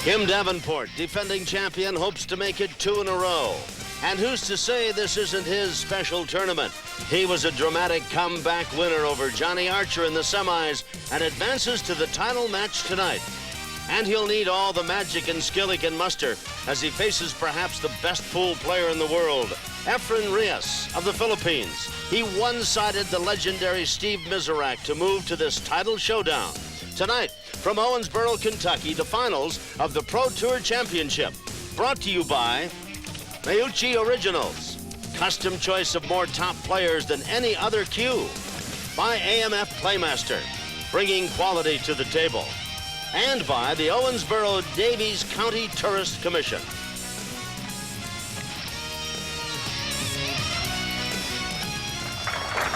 Kim Davenport, defending champion, hopes to make it 2 in a row. And who's to say this isn't his special tournament? He was a dramatic comeback winner over Johnny Archer in the semis and advances to the title match tonight. And he'll need all the magic and skill he can muster as he faces perhaps the best pool player in the world, Efren Reyes of the Philippines. He one-sided the legendary Steve Miserak to move to this title showdown. Tonight, from Owensboro, Kentucky, the finals of the Pro Tour Championship. Brought to you by Meucci Originals, custom choice of more top players than any other cue. By AMF Playmaster, bringing quality to the table. And by the Owensboro-Davies County Tourist Commission.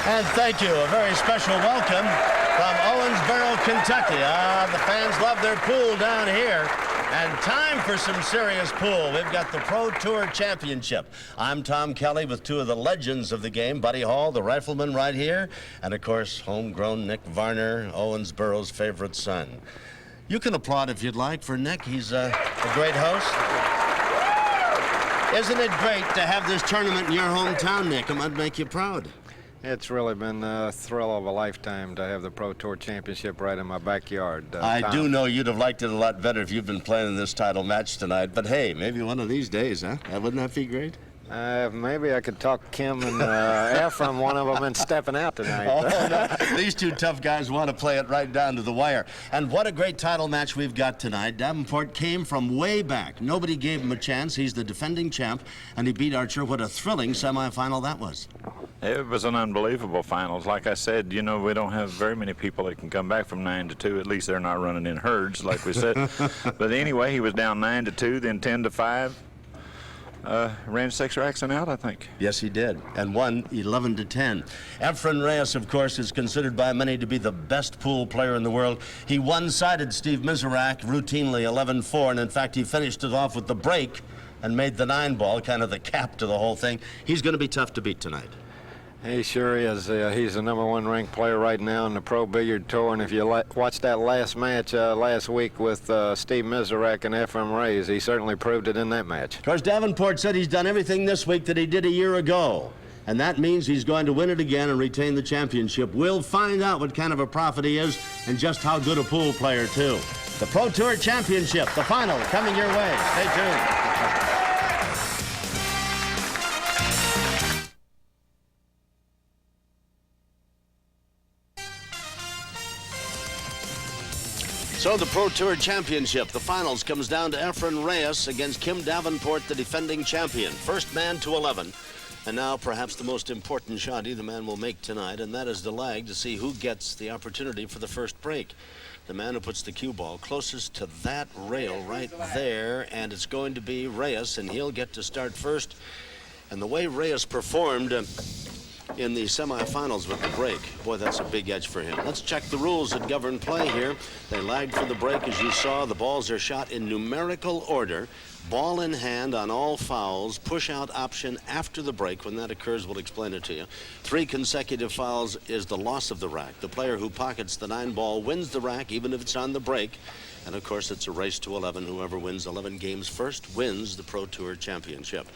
And thank you. A very special welcome from Owensboro, Kentucky. The fans love their pool down here. And time for some serious pool. We've got the Pro Tour Championship. I'm Tom Kelly with two of the legends of the game, Buddy Hall, the rifleman right here, and of course, homegrown Nick Varner, Owensboro's favorite son. You can applaud if you'd like for Nick. He's a great host. Isn't it great to have this tournament in your hometown, Nick? It might make you proud. It's really been a thrill of a lifetime to have the Pro Tour Championship right in my backyard. I do know you'd have liked it a lot better if you'd been playing in this title match tonight, but hey, maybe one of these days, huh? Wouldn't that be great? Maybe I could talk Kim and Efren, one of them, and stepping out tonight. Oh, no. These two tough guys want to play it right down to the wire. And what a great title match we've got tonight. Davenport came from way back. Nobody gave him a chance. He's the defending champ, and he beat Archer. What a thrilling semifinal that was. It was an unbelievable finals. Like I said, you know, we don't have very many people that can come back from 9-2. At least they're not running in herds, like we said. But anyway, he was down 9-2, then 10-5. Ran 6 racks and out, I think. Yes, he did, and won 11-10. Efren Reyes, of course, is considered by many to be the best pool player in the world. He one-sided Steve Miserak routinely 11-4, and in fact, he finished it off with the break and made the 9-ball, kind of the cap to the whole thing. He's going to be tough to beat tonight. He sure is. He's the #1 ranked player right now in the Pro Billiard Tour, and if you watched that last match last week with Steve Miserak and Efren Reyes, he certainly proved it in that match. Of course, Davenport said he's done everything this week that he did a year ago, and that means he's going to win it again and retain the championship. We'll find out what kind of a prophet he is and just how good a pool player, too. The Pro Tour Championship, the final, coming your way. Stay tuned. So the Pro Tour Championship, the finals, comes down to Efren Reyes against Kim Davenport, the defending champion. First man to 11. And now perhaps the most important shot either man will make tonight, and that is the lag to see who gets the opportunity for the first break. The man who puts the cue ball closest to that rail right there, and it's going to be Reyes, and he'll get to start first. And the way Reyes performed in the semifinals with the break, boy, that's a big edge for him. Let's check the rules that govern play here. They lagged for the break, as you saw. The balls are shot in numerical order. Ball in hand on all fouls. Push out option after the break. When that occurs, we'll explain it to you. 3 consecutive fouls is the loss of the rack. The player who pockets the 9-ball wins the rack, even if it's on the break. And of course, it's a race to 11. Whoever wins 11 games first wins the Pro Tour Championship.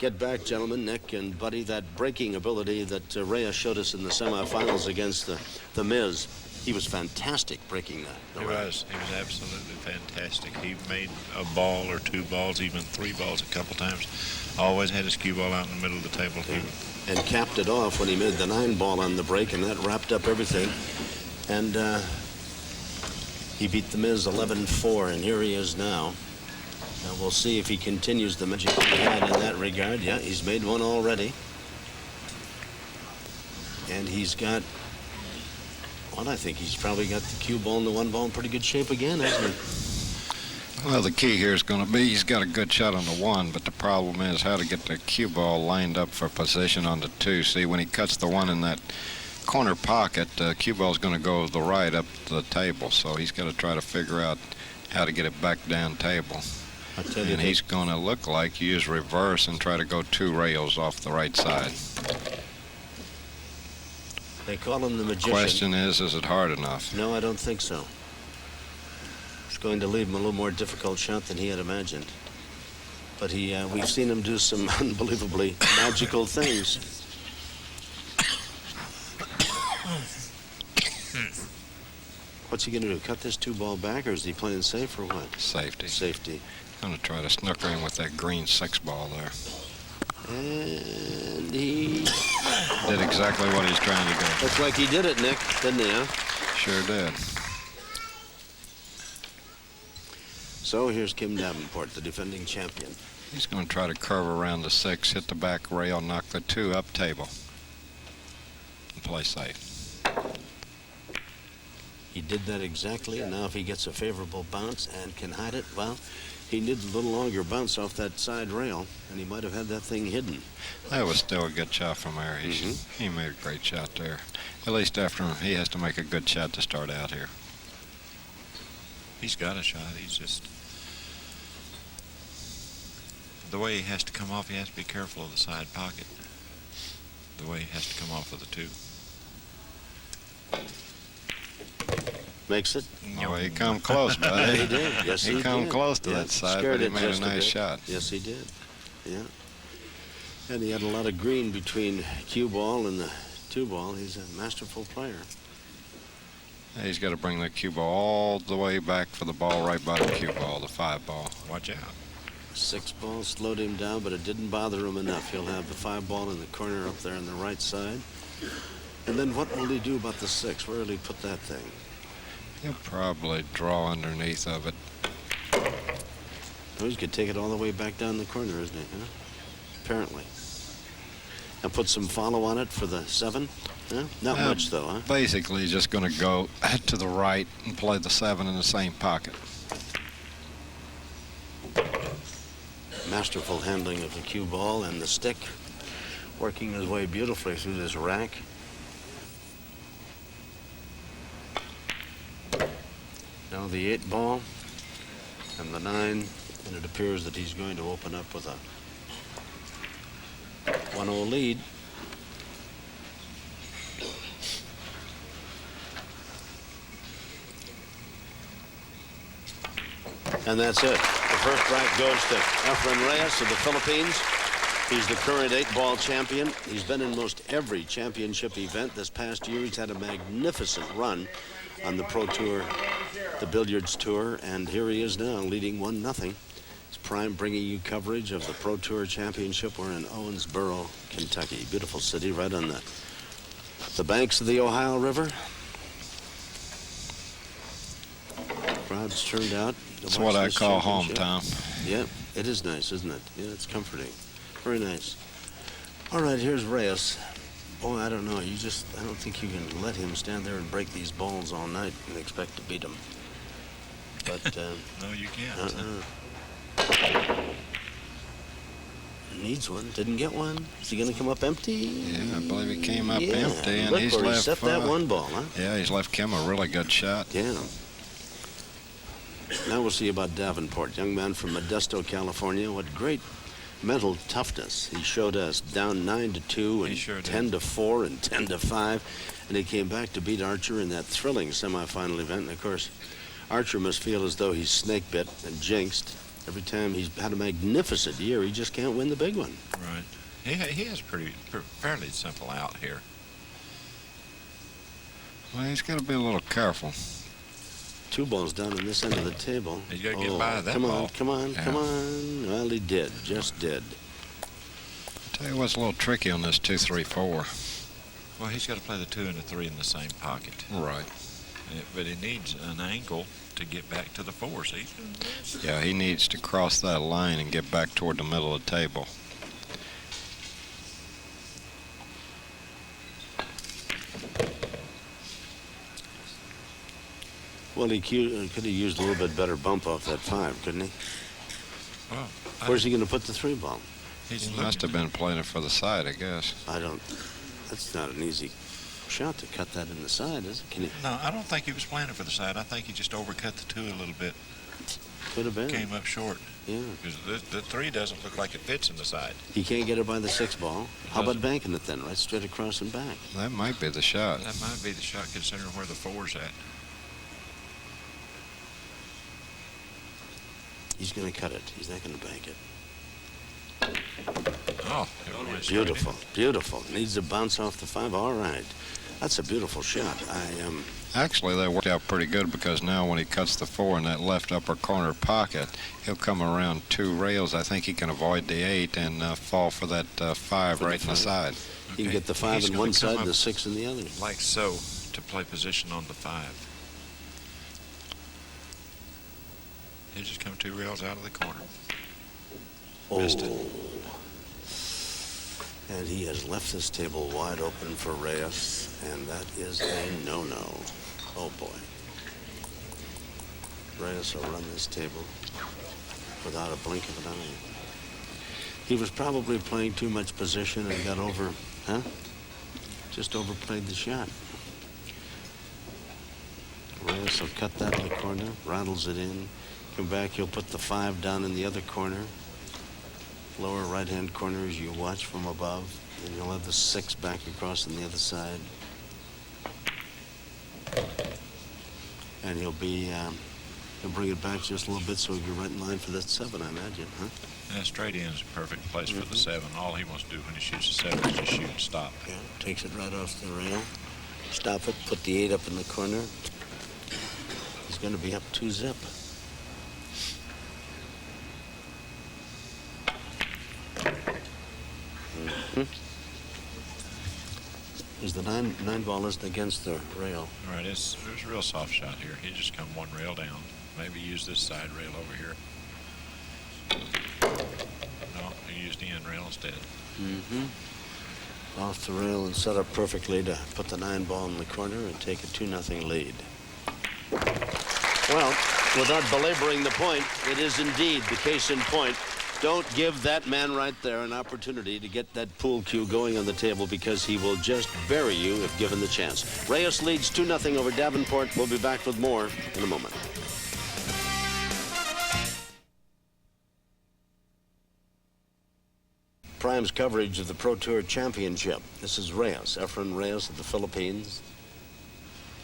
Get back, gentlemen, Nick and Buddy, that breaking ability that Reyes showed us in the semifinals against the Miz. He was fantastic breaking that. He was absolutely fantastic. He made a ball or 2 balls, even 3 balls a couple times. Always had his cue ball out in the middle of the table. And capped it off when he made the 9-ball on the break, and that wrapped up everything. And he beat the Miz 11-4, and here he is now. Now we'll see if he continues the magic he had in that regard. Yeah, he's made one already. And he's got, well, I think he's probably got the cue ball and the 1-ball in pretty good shape again, hasn't he? Well, the key here is going to be he's got a good shot on the 1, but the problem is how to get the cue ball lined up for position on the 2. See, when he cuts the 1 in that corner pocket, cue ball is going to go the right up to the table, so he's got to try to figure out how to get it back down table. And he's going to look like use reverse and try to go 2 rails off the right side. They call him the magician. Question is it hard enough? No, I don't think so. going to leave him a little more difficult shot than he had imagined. But we've seen him do some unbelievably magical things. What's he going to do? Cut this 2-ball back, or is he playing safe or what? Safety. Safety. Going to try to snooker in with that green 6-ball there. And he did exactly what he's trying to do. Looks like he did it, Nick, didn't he, huh? Sure did. So here's Kim Davenport, the defending champion. He's going to try to curve around the 6, hit the back rail, knock the 2 up table, and play safe. He did that exactly, and now if he gets a favorable bounce and can hide it, well, he needed a little longer bounce off that side rail, and he might have had that thing hidden. That was still a good shot from there. He made a great shot there. At least after he has to make a good shot to start out here. He's got a shot. He's just... the way he has to come off, he has to be careful of the side pocket. The way he has to come off of the 2. Makes it. Oh, he come close, buddy. He did. Yes, he come did. close to that side, but he made a nice shot. Yes, he did. Yeah. And he had a lot of green between cue ball and the 2-ball. He's a masterful player. He's got to bring the cue ball all the way back for the ball right by the cue ball, the 5-ball. Watch out. 6-ball slowed him down, but it didn't bother him enough. He'll have the 5-ball in the corner up there on the right side. And then what will he do about the 6? Where will he put that thing? He'll probably draw underneath of it. Oh, he could take it all the way back down the corner, isn't he? Huh? Apparently. And put some follow on it for the 7? Huh? Not much, though, huh? Basically, he's just going to go to the right and play the 7 in the same pocket. Masterful handling of the cue ball and the stick, working his way beautifully through this rack. Now the 8-ball and the 9, and it appears that he's going to open up with a 1-0 lead. And that's it. The first rank goes to Efren Reyes of the Philippines. He's the current 8-ball champion. He's been in most every championship event. This past year, he's had a magnificent run on the Pro Tour, the Billiards Tour, and here he is now leading 1-0. It's Prime bringing you coverage of the Pro Tour Championship. We're in Owensboro, Kentucky. Beautiful city right on the banks of the Ohio River. Crowds turned out. That's what I call home, Tom. Yeah, it is nice, isn't it? Yeah, it's comforting. Very nice. All right, here's Reyes. Boy, I don't know. I don't think you can let him stand there and break these balls all night and expect to beat him. But, no, you can't. Needs one. Didn't get one. Is he going to come up empty? Yeah, I believe he came up empty, and look he's where left. He set that 1-ball, huh? Yeah, he's left Kim a really good shot. Yeah. Now we'll see about Davenport, young man from Modesto, California. What great mental toughness he showed us, down 9-2 and sure 10-4 and 10-5, and he came back to beat Archer in that thrilling semifinal event. And of course, Archer must feel as though he's snake bit and jinxed. Every time he's had a magnificent year, he just can't win the big one. Right. He has fairly simple out here. Well, he's got to be a little careful. 2 balls down on this end of the table. He's got to get by that come ball. on, come on, Yeah. come on. Well, he did, just did. Tell you what's a little tricky on this 2-3-4. Well, he's got to play the 2 and the 3 in the same pocket. Right. But he needs an angle to get back to the 4, see? Yeah, he needs to cross that line and get back toward the middle of the table. Well, he could have used a little bit better bump off that 5, couldn't he? Well, Where's he going to put the 3-ball? He must have been playing it for the side, I guess. That's not an easy shot to cut that in the side, is it? Can he? No, I don't think he was playing it for the side. I think he just overcut the 2 a little bit. Could have been. Came up short. Yeah. Because the 3 doesn't look like it fits in the side. He can't get it by the 6-ball. How about banking it then, right straight across and back? That might be the shot. That might be the shot considering where the 4's at. He's going to cut it. He's not going to bank it. Oh, it went straight Beautiful, beautiful. Needs to bounce off the 5. All right. That's a beautiful shot. Actually, that worked out pretty good because now when he cuts the 4 in that left upper corner pocket, he'll come around 2 rails. I think he can avoid the 8 and fall for that 5 right in the side. You can get the 5 He's on gonna one side come and the up 6 in the other. like so to play position on the 5. He just come 2 rails out of the corner. Missed it. And he has left this table wide open for Reyes, and that is a no-no. Oh, boy. Reyes will run this table without a blink of an eye. He was probably playing too much position and got over, just overplayed the shot. Reyes will cut that in the corner, rattles it in. Come back, he'll put the 5 down in the other corner. Lower right-hand corner as you watch from above. And you'll have the 6 back across on the other side. And he'll bring it back just a little bit so he'll be right in line for that 7, I imagine, huh? Yeah, straight in is a perfect place for the 7. All he wants to do when he shoots a 7 is just shoot and stop. Yeah, takes it right off the rail. Stop it, put the 8 up in the corner. He's going to be up 2-zip. Is the 9 ball isn't against the rail. Right, it's a real soft shot here. He just come 1 rail down. Maybe use this side rail over here. No, he used the end rail instead. Off the rail and set up perfectly to put the 9 ball in the corner and take a 2-0 lead. Well, without belaboring the point, it is indeed the case in point. Don't give that man right there an opportunity to get that pool cue going on the table because he will just bury you if given the chance. Reyes leads 2-0 over Davenport. We'll be back with more in a moment. Prime's coverage of the Pro Tour Championship. This is Reyes, Efren Reyes of the Philippines.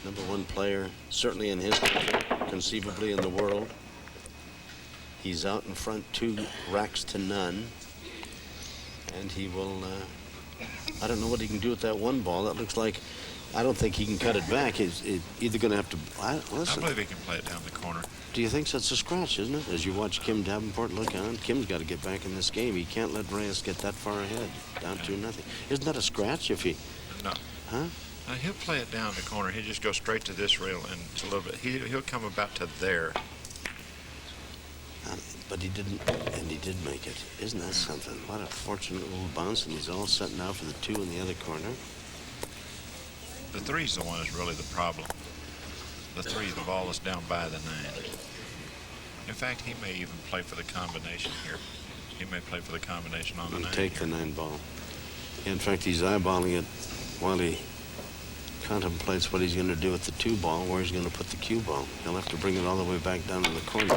Number 1 player, certainly in his country, conceivably in the world. He's out in front 2 racks to none. And he will, I don't know what he can do with that 1 ball. That looks like, I don't think he can cut it back. He's either going to have to, listen. I believe he can play it down the corner. Do you think so? It's a scratch, isn't it? As you watch Kim Davenport look on, Kim's got to get back in this game. He can't let Reyes get that far ahead, down 2-0. Isn't that a scratch if he... No. Huh? He'll play it down the corner. He'll just go straight to this rail and it's a little bit. He'll come about to there. But he didn't, and he did make it. Isn't that something? What a fortunate little bounce, and he's all set now for the 2 in the other corner. The 3's the one that's really the problem. The 3, the ball is down by the 9. In fact, he may even play for the combination here. He may play for the combination on the 9. Take the 9 ball. In fact, he's eyeballing it while he contemplates what he's going to do with the 2 ball, where he's going to put the cue ball. He'll have to bring it all the way back down in the corner.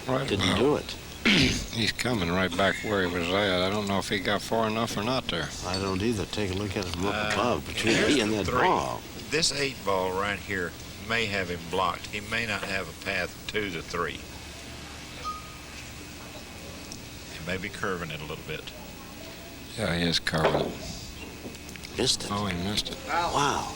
Right. Didn't do it. He's coming right back where he was at. I don't know if he got far enough or not there. I don't either. Take a look at him up above, between Here's me and the that 3. ball. This 8 ball right here may have him blocked. He may not have a path to the 3. He may be curving it a little bit. Yeah, he is curving. Missed it. Oh, he missed it. Wow.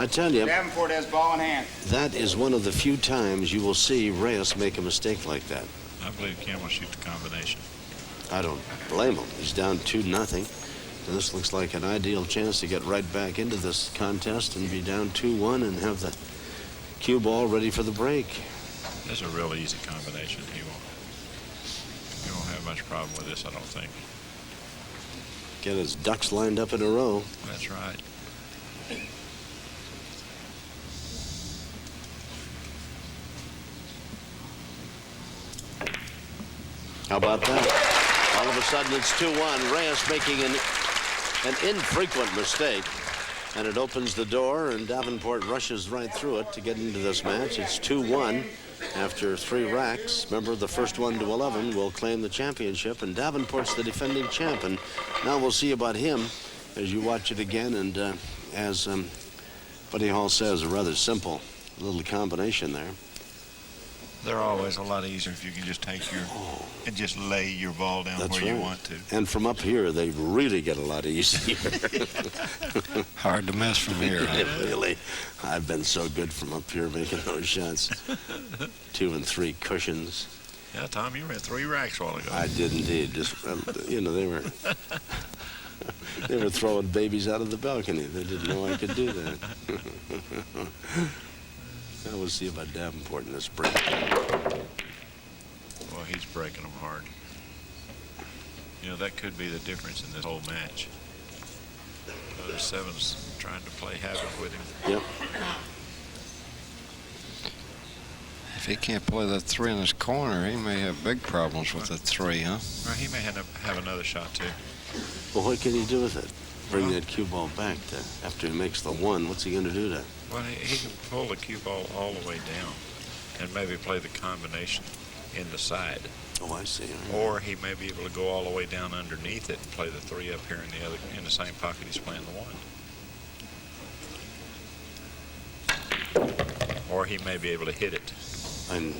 I tell you, Davenport has ball in hand. that is one of the few times you will see Reyes make a mistake like that. I believe Kim will shoot the combination. I don't blame him. He's down 2-0. And this looks like an ideal chance to get right back into this contest and be down 2-1 and have the cue ball ready for the break. This is a real easy combination. He won't have much problem with this, I don't think. Get his ducks lined up in a row. That's right. How about that? All of a sudden it's 2-1. Reyes making an infrequent mistake. And it opens the door, and Davenport rushes right through it to get into this match. It's 2-1 after 3 racks. Remember, the first 1 to 11 will claim the championship, and Davenport's the defending champ. And now we'll see about him as you watch it again. And as Buddy Hall says, a rather simple little combination there. They're always a lot easier if you can just take your and just lay your ball down That's where right. you want to. And from up here, they really get a lot easier. Hard to miss from here. Huh? Really, I've been so good from up here making those shots. 2 and 3 cushions. Yeah, Tom, you were at 3 racks a while ago. I did indeed. Just you know, they were throwing babies out of the balcony. They didn't know I could do that. Now we'll see about Davenport in this break. Well, he's breaking them hard. You know, that could be the difference in this whole match. The 7's trying to play havoc with him. Yep. If he can't play that 3 in his corner, he may have big problems with the 3, huh? Well, he may have another shot, too. Well, what can he do with it? Bring that cue ball back after he makes the 1. What's he going to do to? Well, he can pull the cue ball all the way down and maybe play the combination in the side. Oh, I see. All right. Or he may be able to go all the way down underneath it and play the 3 up here in the same pocket he's playing the 1. Or he may be able to hit it. And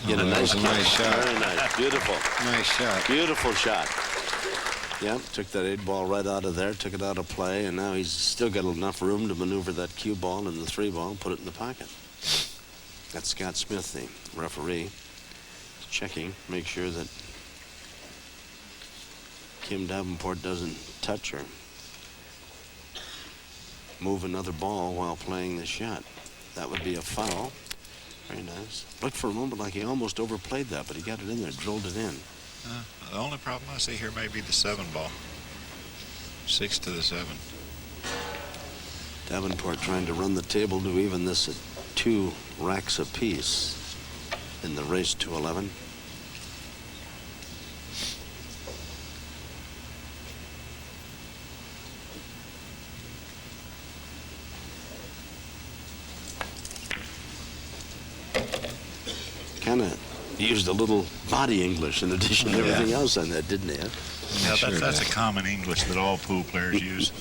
get Oh, a that nice was a nice shot. Very nice. Beautiful. Nice shot. Beautiful shot. Yeah, took that 8 ball right out of there, took it out of play, and now he's still got enough room to maneuver that cue ball and the 3 ball and put it in the pocket. That's Scott Smith, the referee, checking, make sure that Kim Davenport doesn't touch or move another ball while playing this shot. That would be a foul. Very nice. Looked for a moment like he almost overplayed that, but he got it in there, drilled it in. The only problem I see here may be the 7 ball. 6 to the 7. Davenport trying to run the table to even this at 2 racks apiece in the race to 11. Kind of used a little body English in addition to everything else on that, didn't he? Huh? Yeah, Sure that's did. a common English that all pool players use.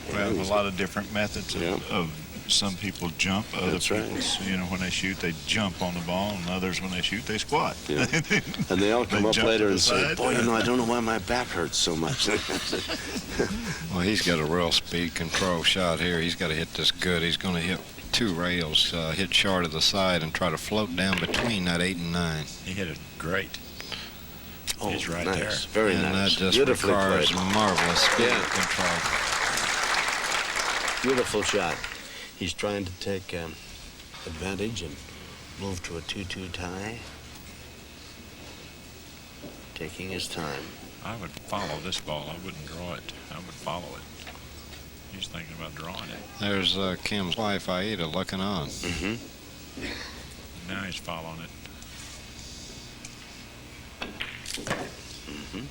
We have a lot of different methods of some people jump, other That's right. people, you know, when they shoot, they jump on the ball, and others, when they shoot, they squat. Yeah. And they all come They up jump later to the and say, side. boy, you know, I don't know why my back hurts so much. Well, he's got a real speed control shot here. He's got to hit this good. He's going to hit 2 rails, hit short of the side, and try to float down between that 8 and 9. He hit it great. Oh, He's right nice. there. Very And nice. that just Beautifully requires played. marvelous speed Yeah. control. Beautiful shot. He's trying to take advantage and move to a 2-2 tie. Taking his time. I would follow this ball. I wouldn't draw it. I would follow it. He's thinking about drawing it. There's Kim's wife, Aida, looking on. Mm-hmm. Now he's following it. Mm-hmm.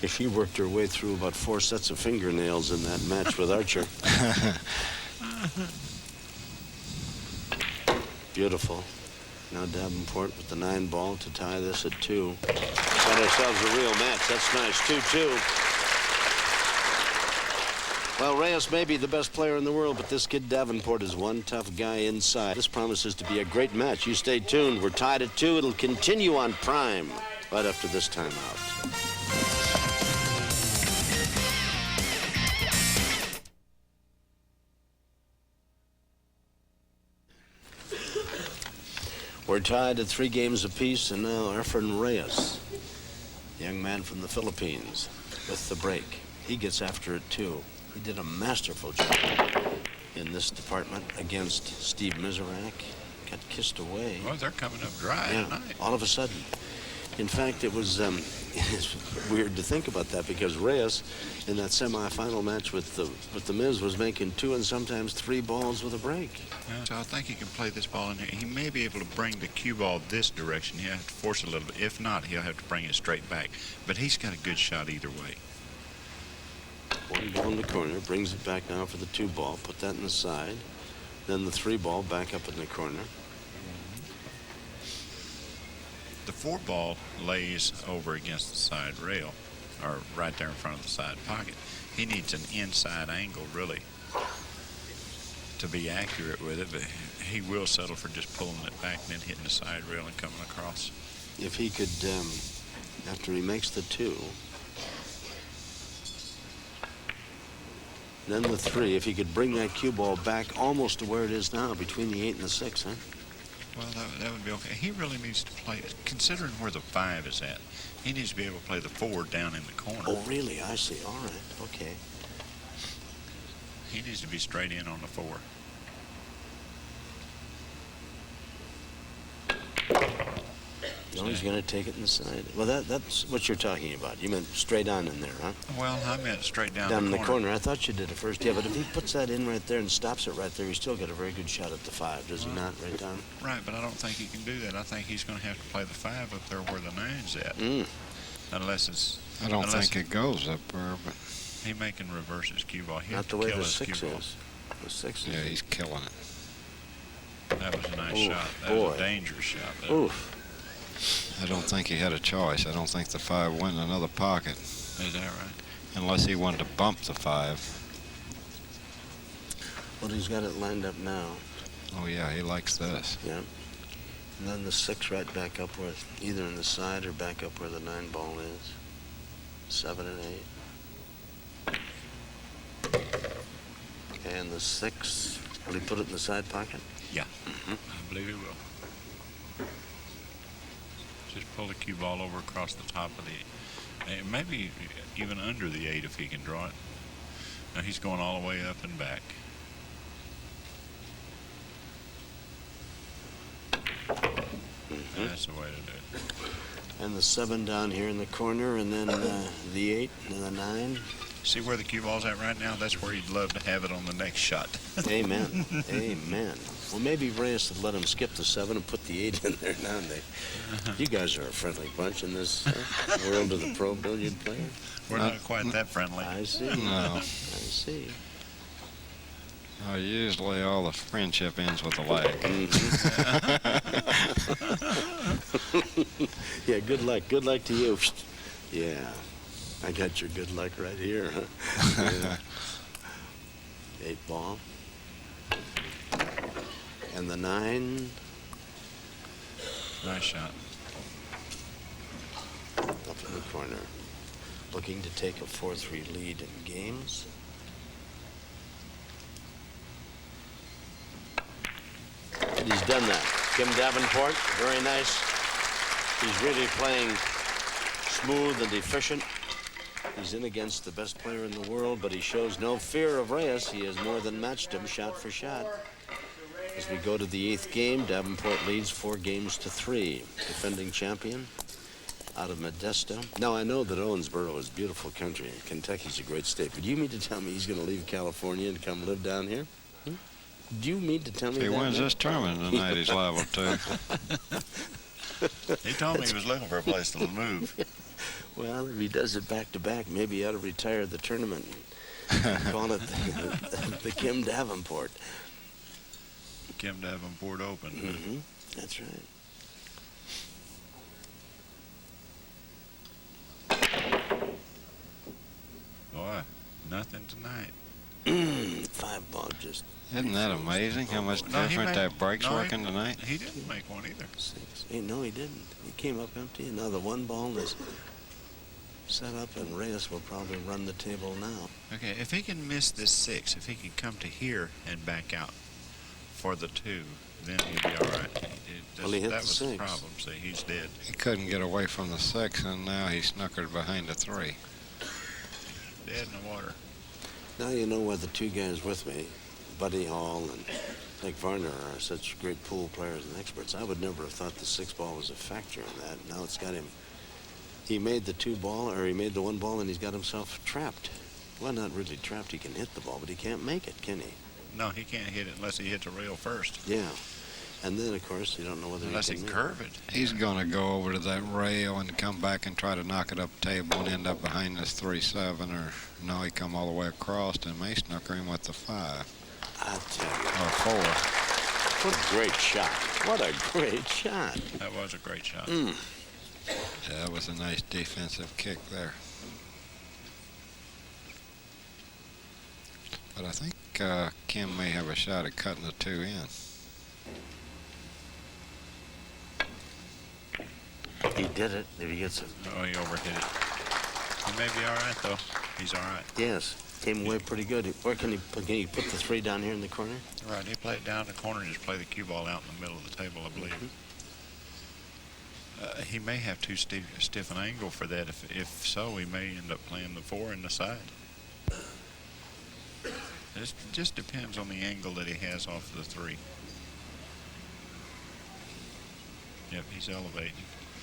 If she worked her way through about 4 sets of fingernails in that match with Archer. Beautiful. Now Davenport with the 9 ball to tie this at 2. Got ourselves a real match. That's nice. 2-2. Well, Reyes may be the best player in the world, but this kid Davenport is one tough guy inside. This promises to be a great match. You stay tuned. We're tied at 2. It'll continue on Prime right after this timeout. We're tied at 3 games apiece, and now Efren Reyes, the young man from the Philippines, with the break. He gets after it, too. He did a masterful job in this department against Steve Miserak. Got kissed away. Well, they're coming up dry tonight. All of a sudden. In fact, it was it's weird to think about that because Reyes, in that semifinal match with the Miz, was making 2 and sometimes 3 balls with a break. Yeah, so I think he can play this ball in here. He may be able to bring the cue ball this direction. He'll have to force it a little bit. If not, he'll have to bring it straight back. But he's got a good shot either way. 1 ball in the corner, brings it back now for the 2 ball, put that in the side. Then the 3 ball back up in the corner. The 4 ball lays over against the side rail, or right there in front of the side pocket. He needs an inside angle, really, to to be accurate with it, but he will settle for just pulling it back and then hitting the side rail and coming across. If he could, after he makes the 2, then the 3, if he could bring that cue ball back almost to where it is now, between the 8 and the 6, huh? Well, that would be okay. He really needs to play, considering where the 5 is at, he needs to be able to play the 4 down in the corner. Oh, really? I see. All right. Okay. He needs to be straight in on the 4. No, he's going to take it in the side. Well, that's what you're talking about. You meant straight on in there, huh? Well, I meant straight down in the corner. I thought you did it first. Yeah, but if he puts that in right there and stops it right there, he's still got a very good shot at the 5, does he not, right down? Right, but I don't think he can do that. I think he's going to have to play the 5 up there where the 9's at. Unless it's... I don't think it goes up there, but... He making reverse his cue ball. Not the way the 6 is. The 6 is. Yeah, he's killing it. That was a nice shot. That was a dangerous shot. Oof. I don't think he had a choice. I don't think the 5 went in another pocket. Is that right? Unless he wanted to bump the 5. Well, he's got it lined up now. Oh, yeah, he likes this. Yeah. And then the 6 right back up where, either in the side or back up where the 9 ball is. 7 and 8. And the 6, will he put it in the side pocket? Yeah, I believe he will. Just pull the cue ball over across the top of the, maybe even under the 8 if he can draw it. Now he's going all the way up and back. That's the way to do it. And the 7 down here in the corner, and then the 8 and the 9. See where the cue ball's at right now? That's where you'd love to have it on the next shot. Amen. Amen. Well, maybe Reyes would let him skip the 7 and put the 8 in there now. You guys are a friendly bunch in this world of the pro billiard player. We're not quite that friendly. I see. No. I see. Usually all the friendship ends with a leg. Yeah, good luck. Good luck to you. Yeah. I got your good luck right here, huh? Yeah. 8 ball. And the 9. Nice shot. Up in the corner. Looking to take a 4-3 lead in games. And he's done that. Kim Davenport, very nice. He's really playing smooth and efficient. He's in against the best player in the world, but he shows no fear of Reyes. He has more than matched him shot for shot. As we go to the 8th game, Davenport leads 4 games to 3. Defending champion out of Modesto. Now, I know that Owensboro is beautiful country. Kentucky's a great state, but you mean to tell me he's going to leave California and come live down here? Do you mean to tell me If he that? wins this tournament tonight, he's liable to. He told me he was looking for a place to move. Well, if he does it back-to-back, maybe he ought to retire the tournament and call it the Kim Davenport. Kim Davenport Open. That's right. Boy, nothing tonight. 5 ball just... Isn't that amazing how much different that break's working tonight? He didn't make one either. 6. Hey, no, he didn't. He came up empty, and now the 1 ball is set up, and Reyes will probably run the table now. Okay, if he can miss this 6, if he can come to here and back out for the 2, then he'll be all right. Well, he hit that the was 6. the problem. See, he's dead. He couldn't get away from the 6, and now he's snookered behind the 3. Dead in the water. Now you know why the 2 guys with me, Buddy Hall and Nick Varner, are such great pool players and experts. I would never have thought the 6 ball was a factor in that. Now it's got him. He made the 2 ball, or he made the 1 ball, and he's got himself trapped. Well, not really trapped. He can hit the ball, but he can't make it, can he? No, he can't hit it unless he hits a rail first. Yeah. And then, of course, you don't know whether Unless he he can curve it. He's going to go over to that rail and come back and try to knock it up the table and end up behind this 3-7, or no, he come all the way across and may snooker him with the 5. I tell you. Or 4. What a great shot. What a great shot. That was a great shot. Yeah, that was a nice defensive kick there. But I think Kim may have a shot at cutting the 2 in. He did it. If he gets it. Oh, he overhit it. He may be all right, though. He's all right. Yes. Came away pretty good. Where can he put the 3 down here in the corner? Right, he played down in the corner and just play the cue ball out in the middle of the table, I believe. He may have too stiff an angle for that. If so, he may end up playing the 4 in the side. It just depends on the angle that he has off the 3. Yep, he's elevating.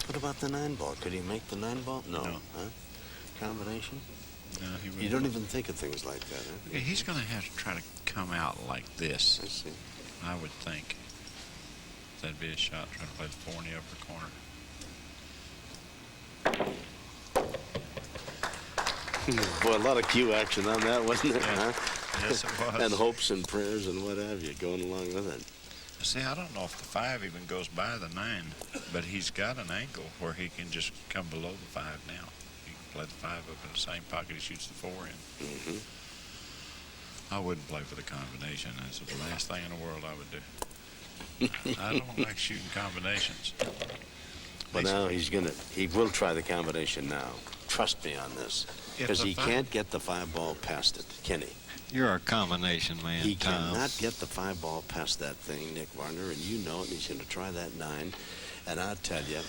What about the 9 ball? Could he make the 9 ball? No. No. Huh? Combination? No, he wouldn't. You don't even think of things like that, huh? Yeah, he's going to have to try to come out like this, I see. I would think. That'd be a shot, trying to play the 4 in the upper corner. Boy, a lot of cue action on that, wasn't there? Yeah. Huh? Yes, it was. And hopes and prayers and what have you going along with it. See, I don't know if the 5 even goes by the 9, but he's got an angle where he can just come below the 5 now. He can play the 5 up in the same pocket he shoots the 4 in. Mm-hmm. I wouldn't play for the combination. That's the last thing in the world I would do. I don't like shooting combinations. But now he will try the combination now. Trust me on this. Because he can't get the 5 ball past it, can he? You're a combination man, He Tom. cannot get the 5 ball past that thing, Nick Varner, and you know it. And he's going to try that 9. And I'll tell you,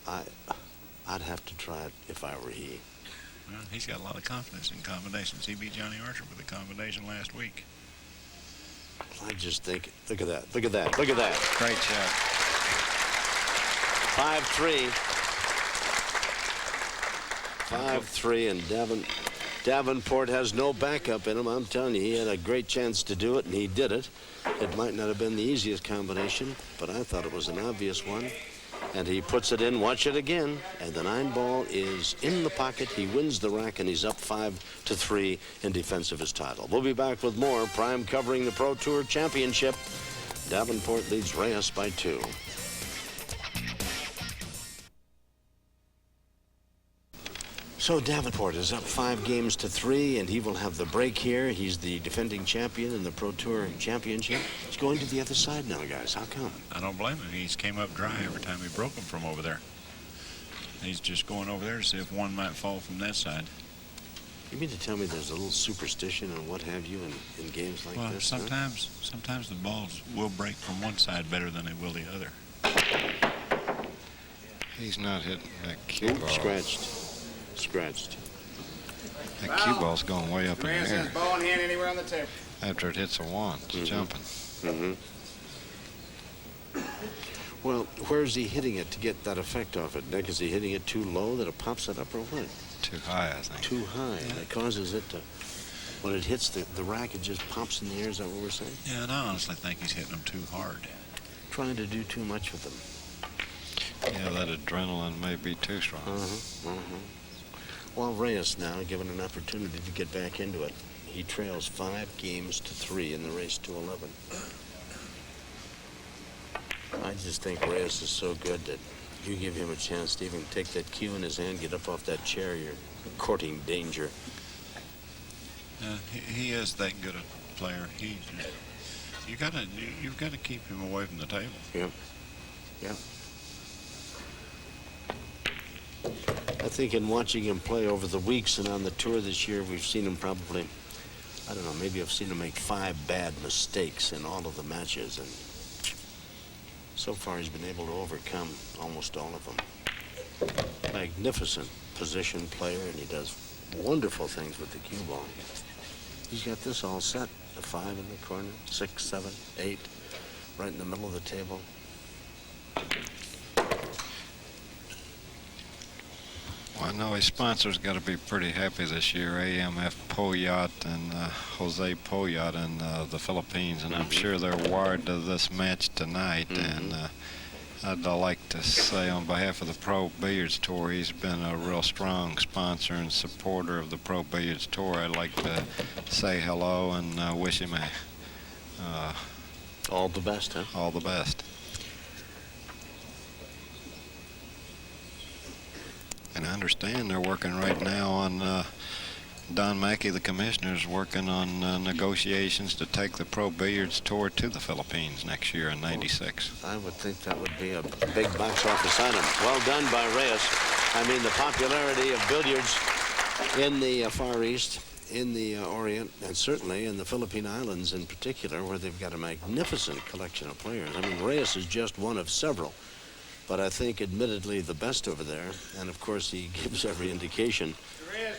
I'd have to try it if I were he. Well, he's got a lot of confidence in combinations. He beat Johnny Archer with a combination last week. I just think, look at that, look at that, look at that. Great shot. 5-3. 5-3, and Davenport has no backup in him. I'm telling you, he had a great chance to do it, and he did it. It might not have been the easiest combination, but I thought it was an obvious one. And he puts it in. Watch it again. And the 9 ball is in the pocket. He wins the rack, and he's up 5-3 in defense of his title. We'll be back with more Prime covering the Pro Tour Championship. Davenport leads Reyes by 2. So Davenport is up 5-3, and he will have the break here. He's the defending champion in the Pro Tour Championship. He's going to the other side now, guys. How come? I don't blame him. He's came up dry every time he broke him from over there. He's just going over there to see if one might fall from that side. You mean to tell me there's a little superstition and what have you in games like Well, this? Huh? sometimes the balls will break from one side better than they will the other. He's not hitting that cue ball. Scratched. That cue ball's going way up in the air. Ball in hand anywhere on the table. After it hits a 1, it's jumping. Well, where's he hitting it to get that effect off it, Nick? Is he hitting it too low that it pops it up, or what? Too high, I think. Too high. And it causes it to, when it hits the rack, it just pops in the air. Is that what we're saying? Yeah, and I honestly think he's hitting them too hard. Trying to do too much with them. Yeah, that adrenaline may be too strong. Well, Reyes now given an opportunity to get back into it. He trails 5-3 in the race to 11. I just think Reyes is so good that you give him a chance to even take that cue in his hand, get up off that chair, you're courting danger. He is that good a player. You've got to keep him away from the table. Yep. I think in watching him play over the weeks and on the tour this year, we've seen him probably, I don't know, maybe I've seen him make 5 bad mistakes in all of the matches, and so far he's been able to overcome almost all of them. Magnificent position player, and he does wonderful things with the cue ball. He's got this all set. The 5 in the corner, 6, 7, 8, right in the middle of the table. Well, I know his sponsors got to be pretty happy this year. AMF Poyat and Jose Poyat in the Philippines, and I'm sure they're wired to this match tonight. And I'd like to say on behalf of the Pro Billiards Tour, he's been a real strong sponsor and supporter of the Pro Billiards Tour. I'd like to say hello and wish him All the best, huh? all the best. And I understand they're working right now on Don Mackey, the commissioner, is working on negotiations to take the Pro Billiards Tour to the Philippines next year in '96. I would think that would be a big box office item. Well done by Reyes. I mean, the popularity of billiards in the Far East, in the Orient, and certainly in the Philippine Islands in particular, where they've got a magnificent collection of players. I mean, Reyes is just one of several, but I think admittedly the best over there. And of course, he gives every indication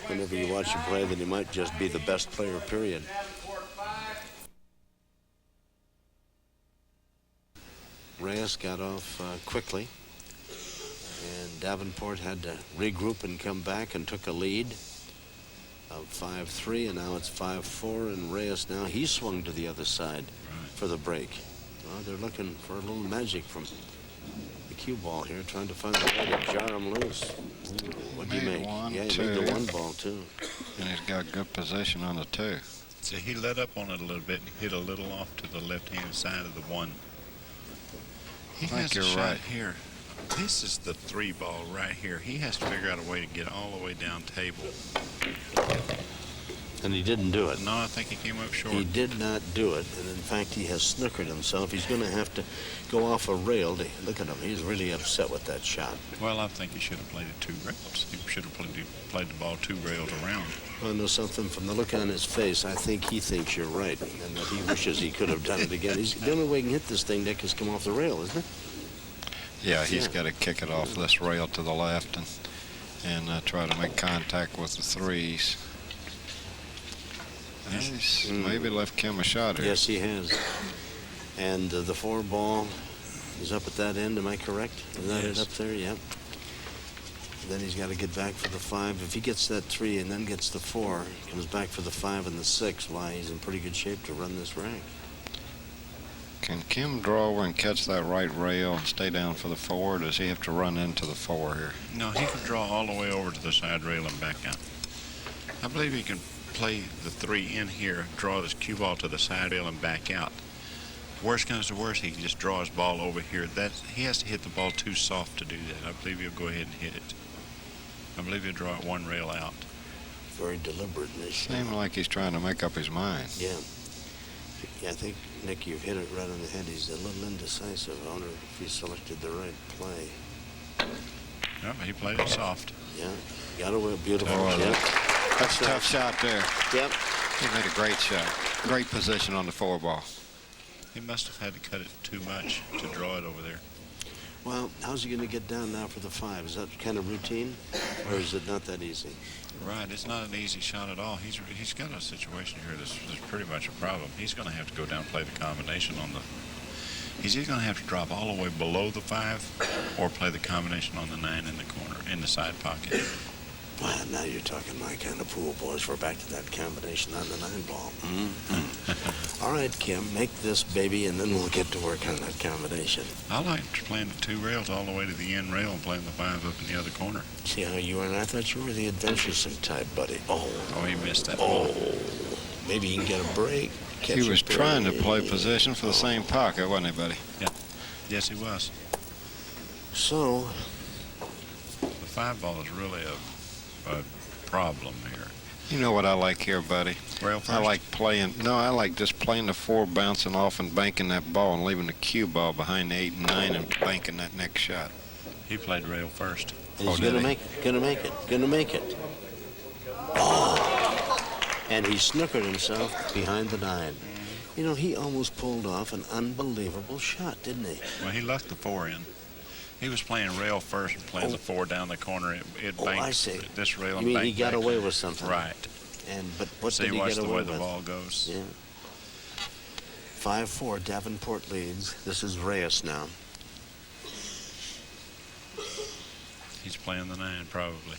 whenever you watch him play that he might just be the best player, period. Reyes got off quickly, and Davenport had to regroup and come back and took a lead of 5-3, and now it's 5-4, and Reyes now, he swung to the other side for the break. Well, they're looking for a little magic from the cue ball here, trying to find a way to jar him loose. What do you make? One, Yeah, he two. made the one ball, too. And he's got good position on the 2. So he let up on it a little bit and hit a little off to the left-hand side of the 1. He I think has a you're shot right. here. This is the 3 ball right here. He has to figure out a way to get all the way down table. And he didn't do it. No, I think he came up short. He did not do it, and in fact, he has snookered himself. He's going to have to go off a rail. Look at him. He's really upset with that shot. Well, I think he should have played it 2 rails. He should have played the ball 2 rails around. I know something from the look on his face. I think he thinks you're right, and that he wishes he could have done it again. The only way he can hit this thing, Nick, is come off the rail, isn't it? Yeah, he's Yeah. got to kick it off this rail to the left and try to make contact with the 3s. He's maybe left Kim a shot here. Yes, he has. And the 4 ball is up at that end, am I correct? Is that it Yes. up there? Yep. Then he's got to get back for the 5. If he gets that 3 and then gets the 4, comes back for the 5 and the 6, why, he's in pretty good shape to run this rack. Can Kim draw over and catch that right rail and stay down for the 4? Or does he have to run into the 4 here? No, he can draw all the way over to the side rail and back out. I believe he can play the 3 in here, draw this cue ball to the side rail and back out. Worst comes to worst, he can just draw his ball over here. He has to hit the ball too soft to do that. I believe he'll go ahead and hit it. I believe he'll draw it 1 rail out. Very deliberate in this shot. Seems like he's trying to make up his mind. Yeah. Yeah, I think, Nick, you've hit it right on the head. He's a little indecisive. I wonder if he selected the right play. No, he played it soft. Yeah, got away. Beautiful. Oh, Yep. That's a tough shot there. Yep. He made a great shot. Great position on the 4 ball. He must have had to cut it too much to draw it over there. Well, how's he going to get down now for the 5? Is that kind of routine, or is it not that easy? Right, it's not an easy shot at all. He's got a situation here that's pretty much a problem. He's going to have to go down and play the combination on the... He's either going to have to drop all the way below the 5 or play the combination on the 9 in the corner, in the side pocket. Well, now you're talking my kind of pool, boys. We're back to that combination on the 9 ball. All right, Kim, make this baby, and then we'll get to work on that combination. I like playing the 2 rails all the way to the end rail and playing the 5 up in the other corner. See how you are? And I thought you were the adventuresome type, buddy. Oh, He missed that oh. ball. Maybe you can get a break. Catch He was a trying to break. play position for the same pocket, wasn't he, buddy? Yes, he was. So, The 5 ball is really a problem here. You know what I like here, buddy? Rail first? I like just playing the 4, bouncing off and banking that ball and leaving the cue ball behind the 8 and 9 and banking that next shot. He played rail first. he's Oh, going did to he? make it, going to make it, going to make it. Oh! And he snookered himself behind the 9. You know, he almost pulled off an unbelievable shot, didn't he? Well, he left the 4 in. He was playing rail first and playing the 4 down the corner. It banked I see. this rail You and mean banked he got back. away with something? Right. But what See, did he watch get the away way the with? ball goes. Yeah. 5-4, Davenport leads. This is Reyes now. He's playing the 9 probably.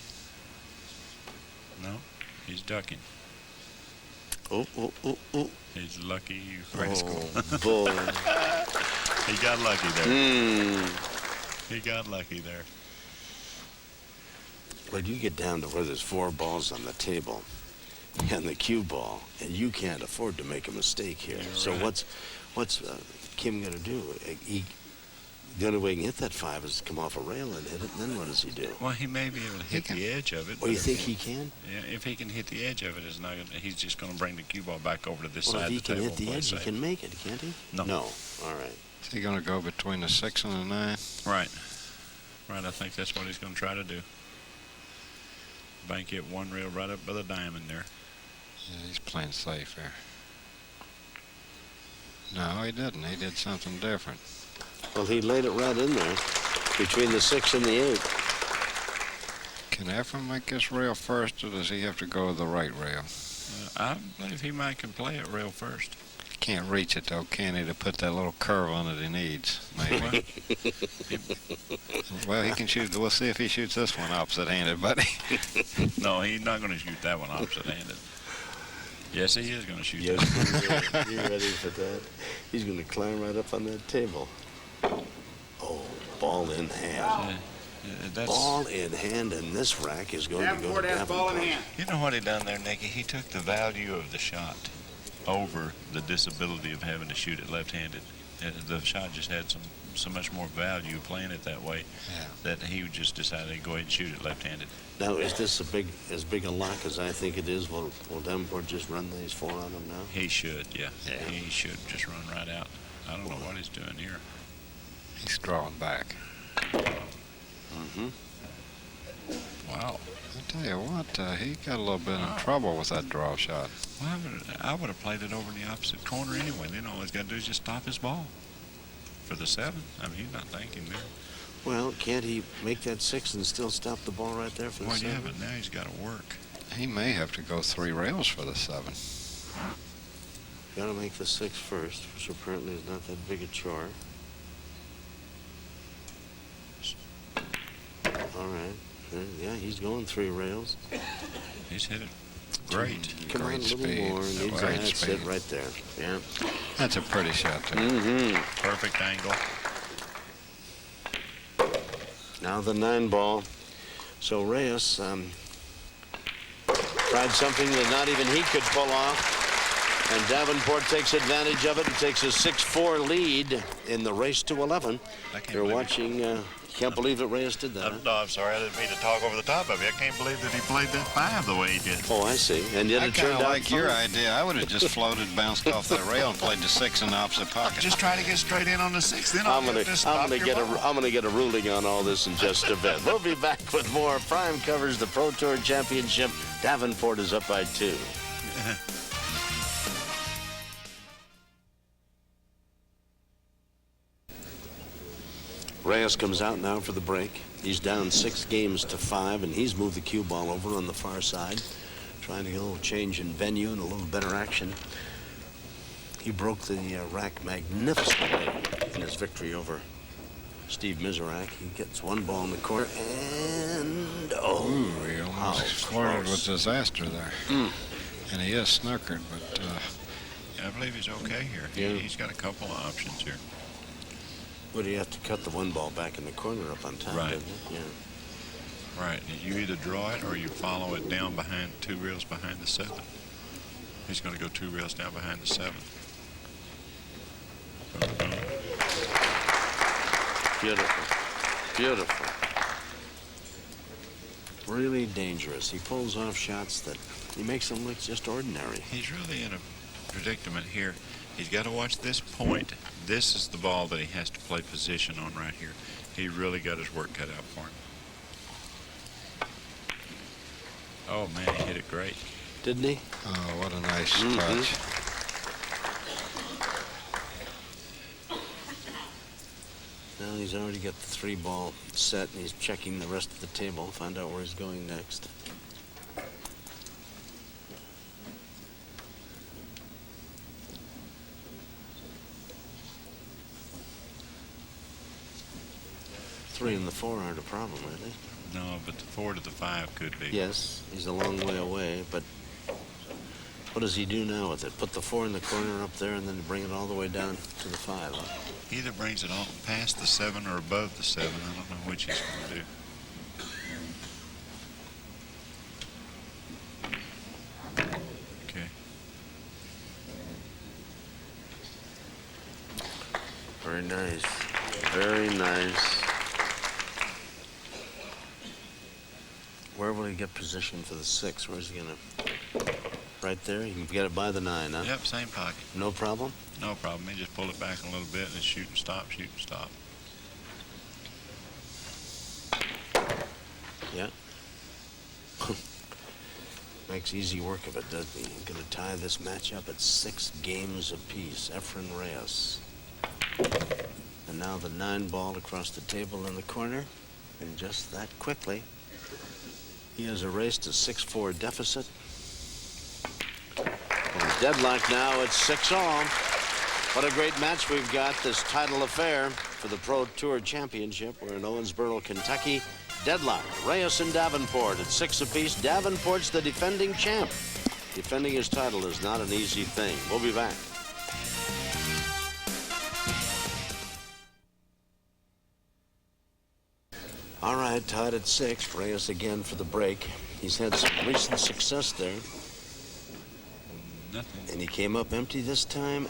No, he's ducking. Oh, oh, oh, oh. He's lucky, you rascal. Oh, boy. He got lucky there. He got lucky there. When you get down to where there's 4 balls on the table and the cue ball, and you can't afford to make a mistake here. You're So right. what's Kim going to do? The only way he can hit that 5 is to come off a rail and hit it, and then what does he do? Well, he may be able to hit the edge of it. Oh, you think he can? Yeah, if he can hit the edge of it, it's not gonna, he's just going to bring the cue ball back over to this Well, side if of the he can table. hit the and play edge, he safe. can make it, can't he? No. No. All right. Is he going to go between the 6 and the 9? Right. Right, I think that's what he's going to try to do. Bank it one rail right up by the diamond there. Yeah, he's playing safe here. No, he didn't. He did something different. Well, he laid it right in there between the 6 and the 8. Can Efren make this rail first, or does he have to go the right rail? I believe he might can play it rail first. Can't reach it, though, can he, to put that little curve on it he needs, maybe. Well, he can shoot. We'll see if he shoots this one opposite-handed, buddy. No, he's not going to shoot that one opposite-handed. Yes, he is going to shoot Yes, that. you ready for that? He's going to climb right up on that table. Oh, ball in hand. That's, Ball in hand, and this rack is going to go to Davenport. you know what he done there, Nicky? He took the value of the shot over the disability of having to shoot it left-handed. The shot just had so much more value playing it that way that he just decided to go ahead and shoot it left-handed. Now, is this as big a lock as I think it is? Will Davenport just run these 4 on him now? He should, yeah. Yeah. He should just run right out. I don't know what he's doing here. He's drawing back. Mm-hmm. Wow. I tell you what, he got a little bit in trouble with that draw shot. Well, I would have played it over in the opposite corner anyway. Then all he's got to do is just stop his ball for the 7. I mean, he's not thinking there. Well, can't he make that 6 and still stop the ball right there for the Well, 7? yeah, but now he's got to work. He may have to go 3 rails for the 7. Got to make the 6 first, which apparently is not that big a chore. All right. Yeah, he's going 3 rails. He's hit it great. Come on, a Great little speed. more. Needs Great that's speed. it right there. Yeah. That's a pretty shot, too. Mm-hmm. Perfect angle. Now the 9 ball. So Reyes tried something that not even he could pull off. And Davenport takes advantage of it and takes a 6-4 lead in the race to 11. You're watching. Can't believe that Reyes did that. Huh? No, I'm sorry. I didn't mean to talk over the top of you. I can't believe that he played that 5 the way he did. Oh, I see. And yet I it kind turned of out like your fine. idea. I would have just floated, bounced off the rail, and played the 6 in the opposite pocket. Just try to get straight in on the 6. Then I'm gonna get a ruling on all this in just a bit. We'll be back with more. Prime covers the Pro Tour Championship. Davenport is up by 2. Reyes comes out now for the break. He's down 6 games to 5, and he's moved the cue ball over on the far side, trying to get a little change in venue and a little better action. He broke the rack magnificently in his victory over Steve Miserak. He gets 1 ball in the corner, and He almost flirted with disaster there. And he is snookered, but I believe he's okay here. Yeah. He's got a couple of options here. Would he have to cut the 1 ball back in the corner up on top? Right. Didn't he? Yeah. Right. You either draw it or you follow it down behind 2 rails behind the 7. He's going to go 2 rails down behind the 7. Beautiful. Beautiful. Really dangerous. He pulls off shots that he makes them look just ordinary. He's really in a predicament here. He's got to watch this point. This is the ball that he has to play position on right here. He really got his work cut out for him. Oh, man, he hit it great. Didn't he? oh, what a nice touch. Now he's already got the 3 ball set, and he's checking the rest of the table, find out where he's going next. Three and the 4 aren't a problem, are they? No, but the 4 to the 5 could be. Yes, he's a long way away, but what does he do now with it? Put the 4 in the corner up there and then bring it all the way down to the 5, huh? He either brings it on past the 7 or above the 7. I don't know which he's going to do. Okay. Very nice. Very nice. Where will he get position for the 6? Where's he gonna? Right there. You can get it by the 9, huh? Yep, same pocket. No problem. No problem. He just pull it back a little bit and shoot and stop, shoot and stop. Yeah. Makes easy work of it, doesn't he? He's going to tie this match up at 6 games apiece. Efren Reyes. And now the 9 ball across the table in the corner. And just that quickly, he has erased a 6-4 deficit. And deadlock now at 6-all. What a great match we've got, this title affair for the Pro Tour Championship. We're in Owensboro, Kentucky. Deadlock, Reyes and Davenport at 6 apiece. Davenport's the defending champ. Defending his title is not an easy thing. We'll be back. All right, tied at 6. Reyes again for the break. He's had some recent success there. Nothing. And he came up empty this time,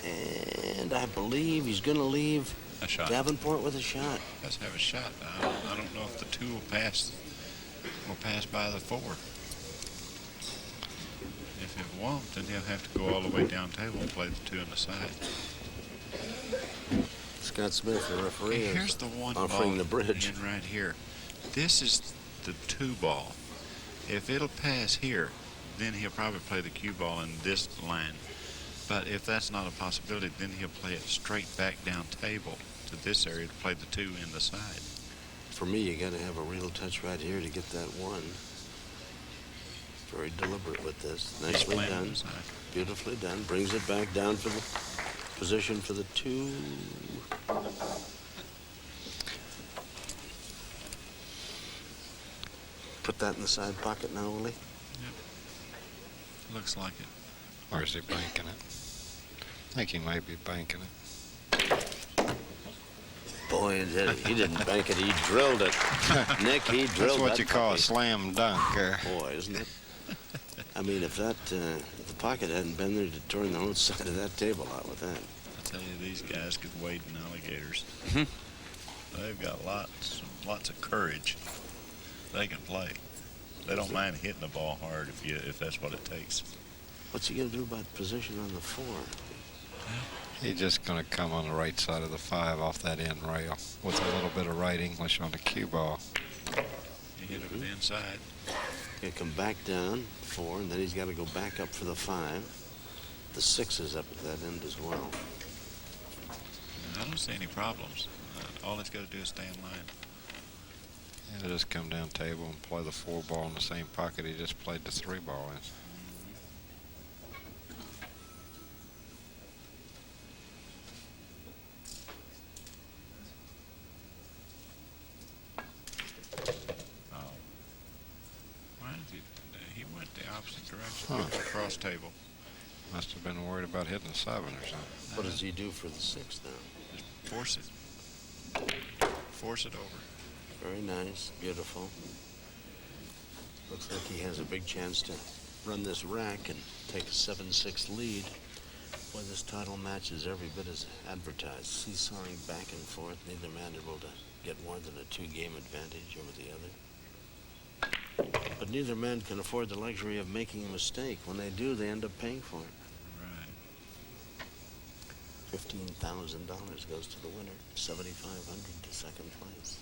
and I believe he's going to leave A shot. Davenport with a shot. Let's have a shot. I don't know if the 2 will pass by the 4. If it won't, then he'll have to go all the way down table and play the 2 on the side. Scott Smith, the referee, is Here's the 1 offering ball the bridge. in right here. This is the 2 ball. If it'll pass here, then he'll probably play the cue ball in this line. But if that's not a possibility, then he'll play it straight back down table to this area to play the 2 in the side. For me, you got to have a real touch right here to get that 1. Very deliberate with this. Nicely playing on done. the side. Beautifully done. Brings it back down for the position for the 2. Put that in the side pocket now, Willie. Looks like it. Or is he banking it? I think he might be banking it. Boy, he didn't bank it. He drilled it. Nick, he drilled That's what that you call a puppy. slam dunk. Boy, isn't it? I mean, if the pocket hadn't been there to turn the whole side of that table out with that. I tell you, these guys could wade in alligators. They've got lots of courage. They can play. They don't mind hitting the ball hard if that's what it takes. What's he going to do about position on the 4? He's just going to come on the right side of the 5 off that end rail with a little bit of right English on the cue ball. You hit it with the inside. He'll come back down 4, and then he's got to go back up for the 5. The 6 is up at that end as well. I don't see any problems. All it's got to do is stay in line. He'll just come down table and play the 4 ball in the same pocket he just played the 3 ball in. He went the opposite direction. Huh. Across table. Must have been worried about hitting a 7 or something. What does he do for the 6 now? Just force it. Force it over. Very nice. Beautiful. Looks like he has a big chance to run this rack and take a 7-6 lead. Boy, this title match is every bit as advertised. Seesawing back and forth. Neither man able to get more than a 2-game advantage over the other. But neither man can afford the luxury of making a mistake. When they do, they end up paying for it. Right. $15,000 goes to the winner. $7,500 to second place.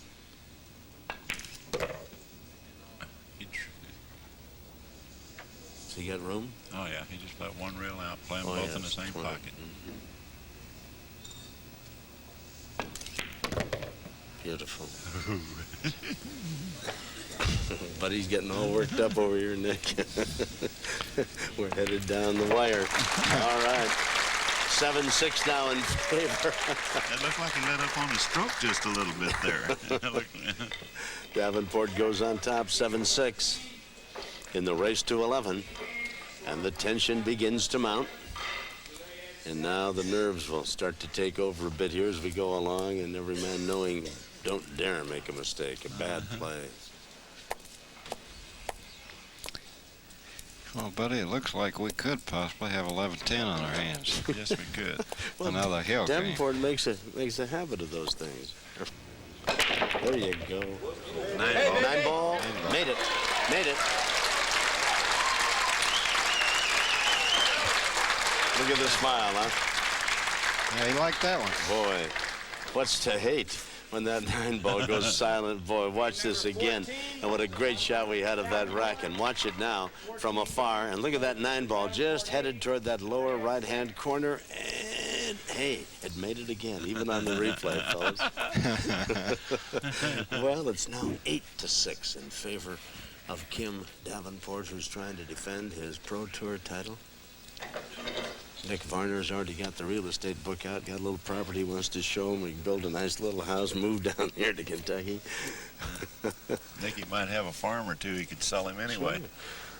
So you got room? Oh, yeah. He just let one rail out, play them Oh, both yeah, in the same that's right. pocket. Beautiful. But he's getting all worked up over here, Nick. We're headed down the wire. All right. 7-6 now in favor. It looked like he let up on his stroke just a little bit there. Davenport goes on top, 7-6 in the race to 11. And the tension begins to mount. And now the nerves will start to take over a bit here as we go along, and every man knowing, don't dare make a mistake, a bad play. Well, buddy, it looks like we could possibly have 11-10 on our hands. Yes, we could. Well, Another hill game. Davenport makes a habit of those things. There you go. Nine ball. Made it. Made it. Look at the smile, huh? Yeah, he liked that one. Boy, what's to hate when that 9 ball goes silent? Boy, watch this again. And what a great shot we had of that rack. And watch it now from afar. And look at that 9 ball just headed toward that lower right-hand corner. And, hey, it made it again, even on the replay, fellas. Well, it's now 8-6 in favor of Kim Davenport, who's trying to defend his Pro Tour title. Nick Varner's already got the real estate book out, got a little property he wants to show him. We can build a nice little house, move down here to Kentucky. Think he might have a farm or two he could sell him anyway.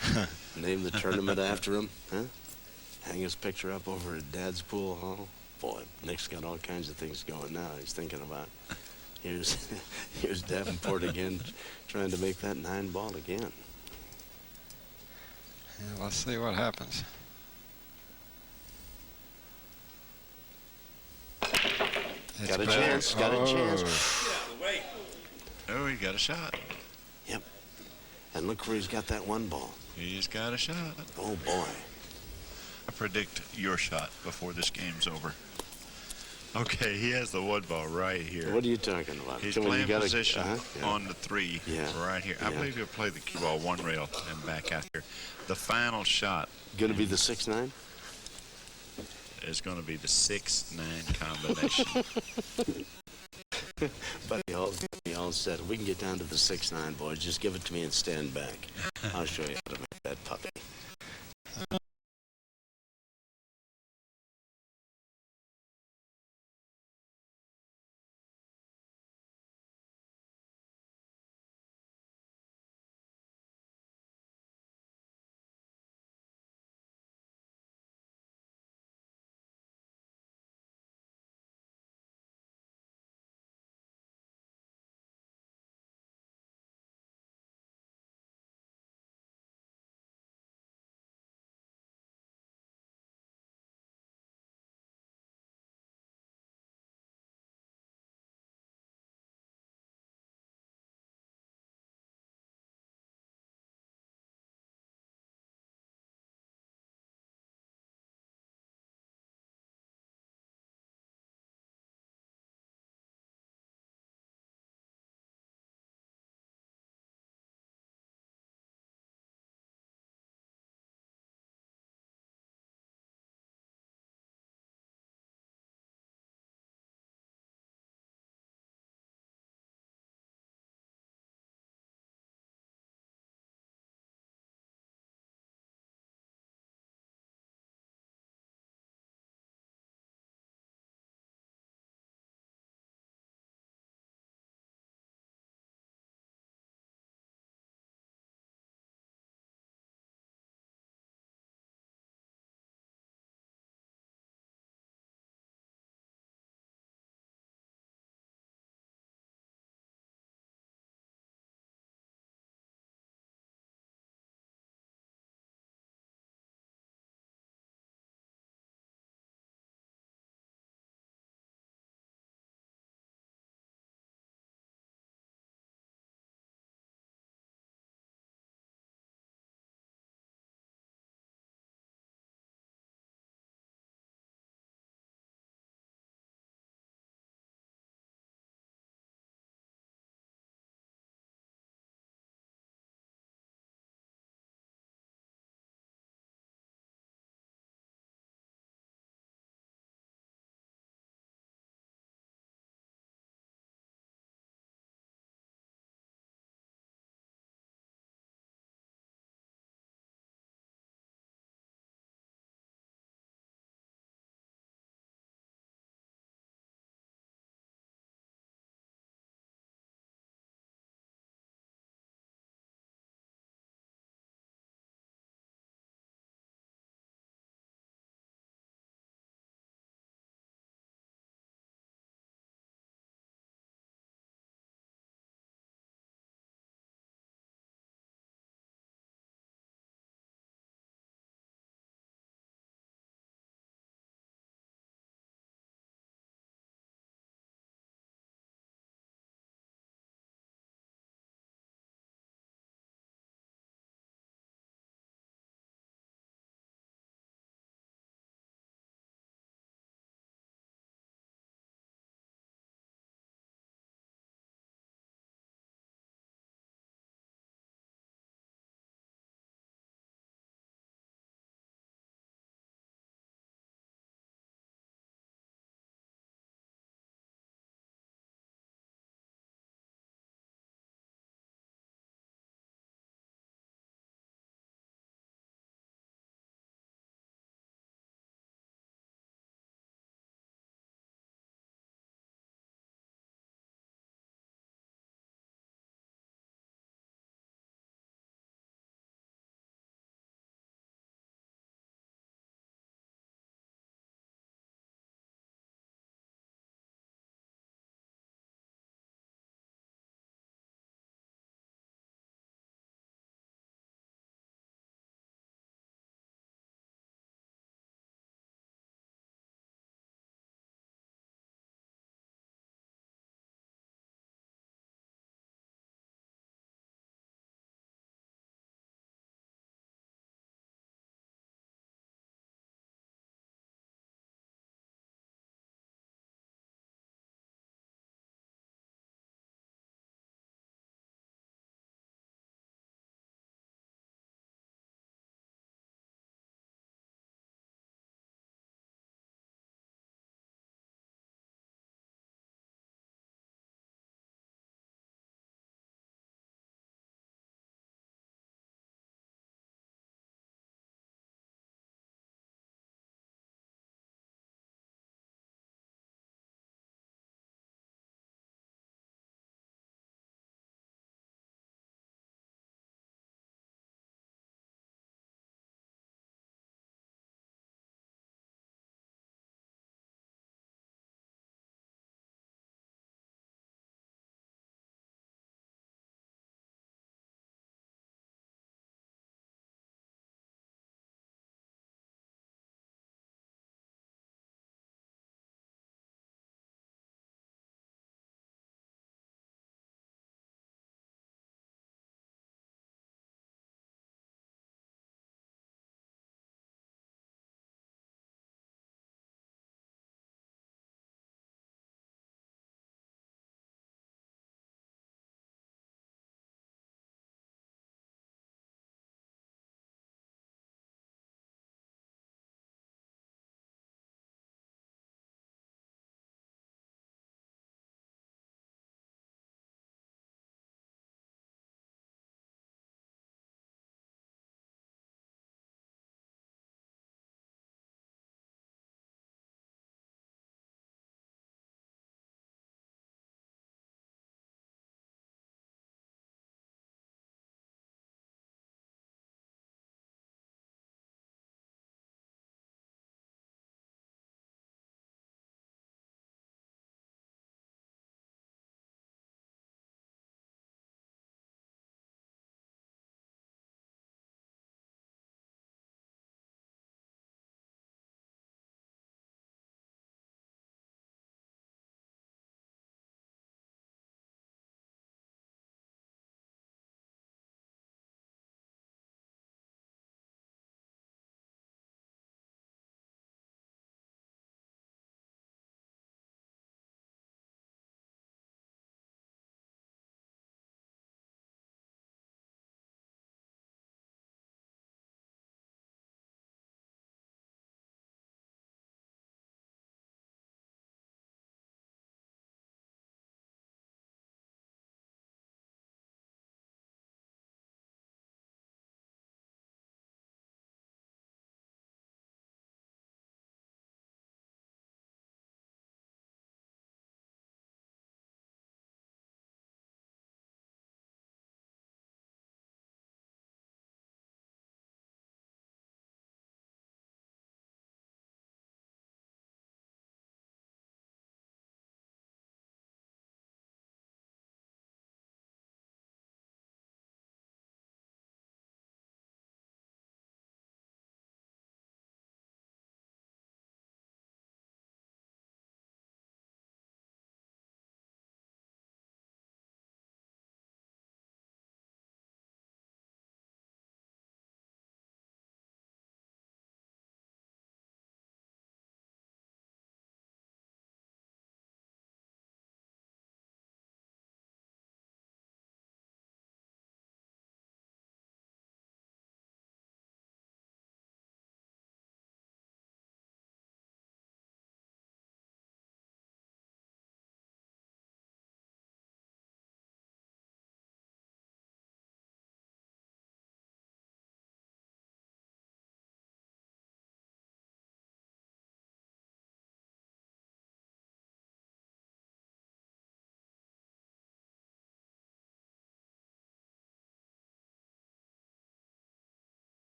Sure. Name the tournament after him, huh? Hang his picture up over at Dad's pool hall. Boy, Nick's got all kinds of things going now he's thinking about. Here's Davenport again, trying to make that 9 ball again. Yeah, let's see what happens. Got a chance, got a chance. Oh, he got a shot. Yep. And look where he's got that 1 ball. He's got a shot. Oh, boy. I predict your shot before this game's over. Okay, he has the 1 ball right here. What are you talking about? He's Tell me playing you position yeah. on the 3 right here. I believe he'll play the cue ball 1 rail and back out here. The final shot Gonna be the 6-9? is going to be the 6-9 combination. Buddy all said, we can get down to the 6-9, boys. Just give it to me and stand back. I'll show you how to make that putt.